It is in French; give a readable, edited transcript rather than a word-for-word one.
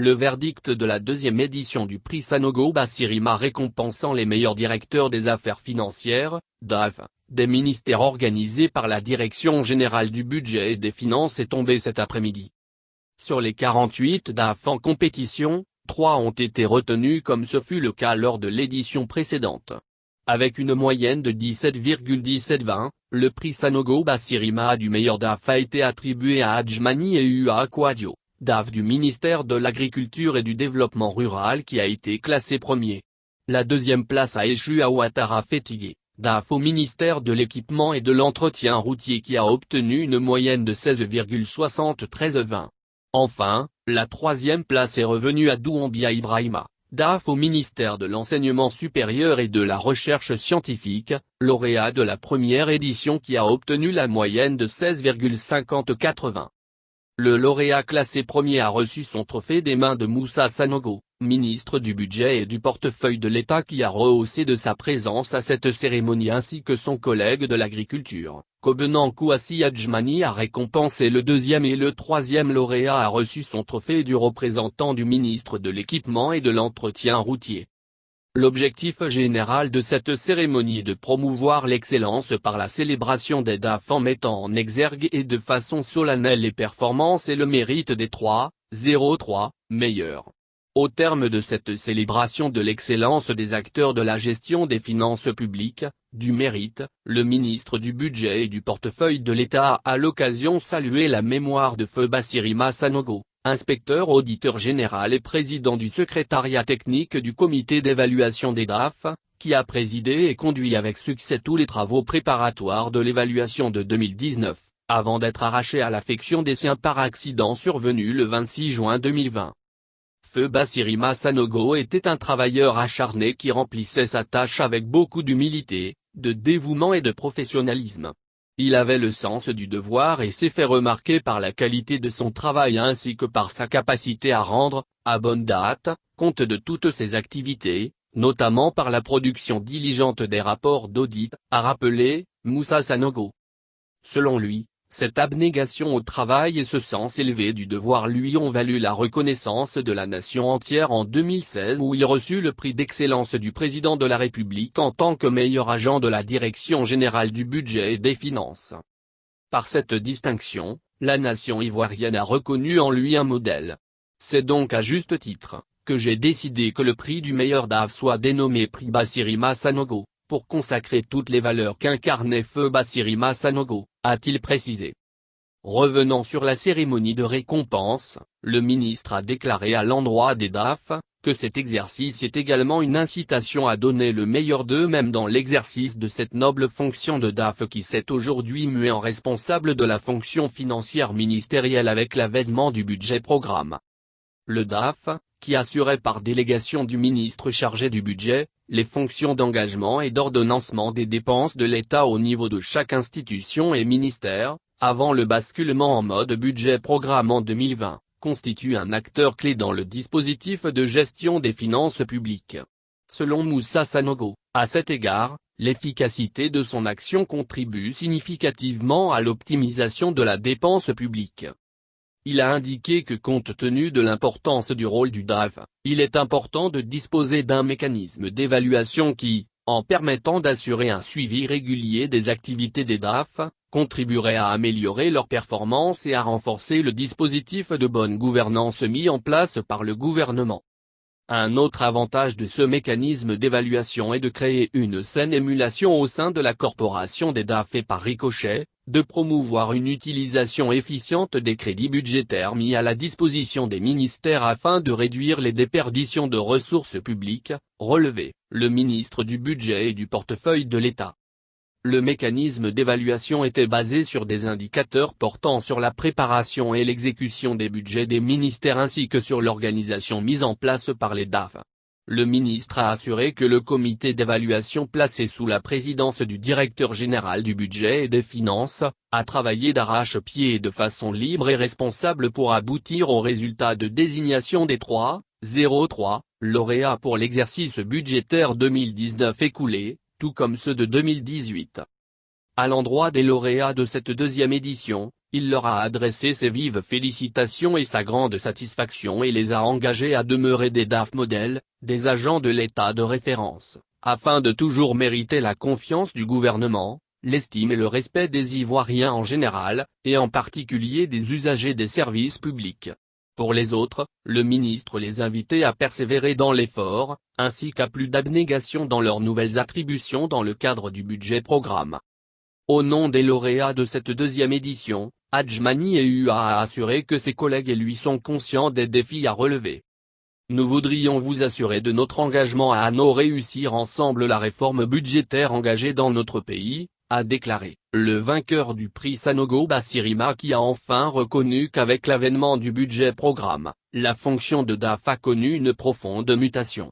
Le verdict de la deuxième édition du prix Sanogo Bassirima récompensant les meilleurs directeurs des affaires financières, DAF, des ministères organisés par la Direction générale du budget et des finances est tombé cet après-midi. Sur les 48 DAF en compétition, 3 ont été retenus comme ce fut le cas lors de l'édition précédente. Avec une moyenne de 17,1720, le prix Sanogo Bassirima du meilleur DAF a été attribué à Adjmani et Ua Kouadio, DAF du ministère de l'Agriculture et du Développement Rural qui a été classé premier. La deuxième place a échu à Ouattara Fétigué, DAF au ministère de l'Équipement et de l'Entretien routier qui a obtenu une moyenne de 16,7320. Enfin, la troisième place est revenue à Douambia Ibrahima, DAF au ministère de l'Enseignement supérieur et de la Recherche scientifique, lauréat de la première édition qui a obtenu la moyenne de 16,5080. Le lauréat classé premier a reçu son trophée des mains de Moussa Sanogo, ministre du Budget et du Portefeuille de l'État qui a rehaussé de sa présence à cette cérémonie ainsi que son collègue de l'Agriculture. Kobenan Kouassi Adjmani a récompensé le deuxième et le troisième lauréat a reçu son trophée du représentant du ministre de l'Équipement et de l'Entretien routier. L'objectif général de cette cérémonie est de promouvoir l'excellence par la célébration des DAF en mettant en exergue et de façon solennelle les performances et le mérite des 3,03 meilleurs. Au terme de cette célébration de l'excellence des acteurs de la gestion des finances publiques, du mérite, le ministre du Budget et du Portefeuille de l'État a à l'occasion salué la mémoire de feu Bassirima Sanogo, inspecteur auditeur général et président du secrétariat technique du comité d'évaluation des DAF, qui a présidé et conduit avec succès tous les travaux préparatoires de l'évaluation de 2019, avant d'être arraché à l'affection des siens par accident survenu le 26 juin 2020. Feu Bassirima Sanogo était un travailleur acharné qui remplissait sa tâche avec beaucoup d'humilité, de dévouement et de professionnalisme. Il avait le sens du devoir et s'est fait remarquer par la qualité de son travail ainsi que par sa capacité à rendre, à bonne date, compte de toutes ses activités, notamment par la production diligente des rapports d'audit, a rappelé Moussa Sanogo. Selon lui, cette abnégation au travail et ce sens élevé du devoir lui ont valu la reconnaissance de la nation entière en 2016 où il reçut le prix d'excellence du président de la République en tant que meilleur agent de la Direction générale du budget et des finances. Par cette distinction, la nation ivoirienne a reconnu en lui un modèle. C'est donc à juste titre, que j'ai décidé que le prix du meilleur DAF soit dénommé prix Bassirima Sanogo, pour consacrer toutes les valeurs qu'incarnait feu Bassirima Sanogo, a-t-il précisé. Revenant sur la cérémonie de récompense, le ministre a déclaré à l'endroit des DAF, que cet exercice est également une incitation à donner le meilleur d'eux-mêmes dans l'exercice de cette noble fonction de DAF qui s'est aujourd'hui mué en responsable de la fonction financière ministérielle avec l'avènement du budget programme. Le DAF, qui assurait par délégation du ministre chargé du budget, les fonctions d'engagement et d'ordonnancement des dépenses de l'État au niveau de chaque institution et ministère, avant le basculement en mode budget-programme en 2020, constitue un acteur clé dans le dispositif de gestion des finances publiques. Selon Moussa Sanogo, à cet égard, l'efficacité de son action contribue significativement à l'optimisation de la dépense publique. Il a indiqué que compte tenu de l'importance du rôle du DAF, il est important de disposer d'un mécanisme d'évaluation qui, en permettant d'assurer un suivi régulier des activités des DAF, contribuerait à améliorer leur performance et à renforcer le dispositif de bonne gouvernance mis en place par le gouvernement. Un autre avantage de ce mécanisme d'évaluation est de créer une saine émulation au sein de la corporation des DAF et par ricochet, de promouvoir une utilisation efficiente des crédits budgétaires mis à la disposition des ministères afin de réduire les déperditions de ressources publiques, relevait le ministre du Budget et du Portefeuille de l'État. Le mécanisme d'évaluation était basé sur des indicateurs portant sur la préparation et l'exécution des budgets des ministères ainsi que sur l'organisation mise en place par les DAF. Le ministre a assuré que le comité d'évaluation placé sous la présidence du directeur général du budget et des finances, a travaillé d'arrache-pied et de façon libre et responsable pour aboutir au résultat de désignation des 3,03 lauréats pour l'exercice budgétaire 2019 écoulé, tout comme ceux de 2018. À l'endroit des lauréats de cette deuxième édition, il leur a adressé ses vives félicitations et sa grande satisfaction et les a engagés à demeurer des DAF modèles, des agents de l'État de référence, afin de toujours mériter la confiance du gouvernement, l'estime et le respect des Ivoiriens en général, et en particulier des usagers des services publics. Pour les autres, le ministre les invitait à persévérer dans l'effort, ainsi qu'à plus d'abnégation dans leurs nouvelles attributions dans le cadre du budget programme. Au nom des lauréats de cette deuxième édition, Adjmani EU a assuré que ses collègues et lui sont conscients des défis à relever. Nous voudrions vous assurer de notre engagement à nous réussir ensemble la réforme budgétaire engagée dans notre pays, a déclaré le vainqueur du prix Sanogo Bassirima, qui a enfin reconnu qu'avec l'avènement du budget programme, la fonction de DAF a connu une profonde mutation.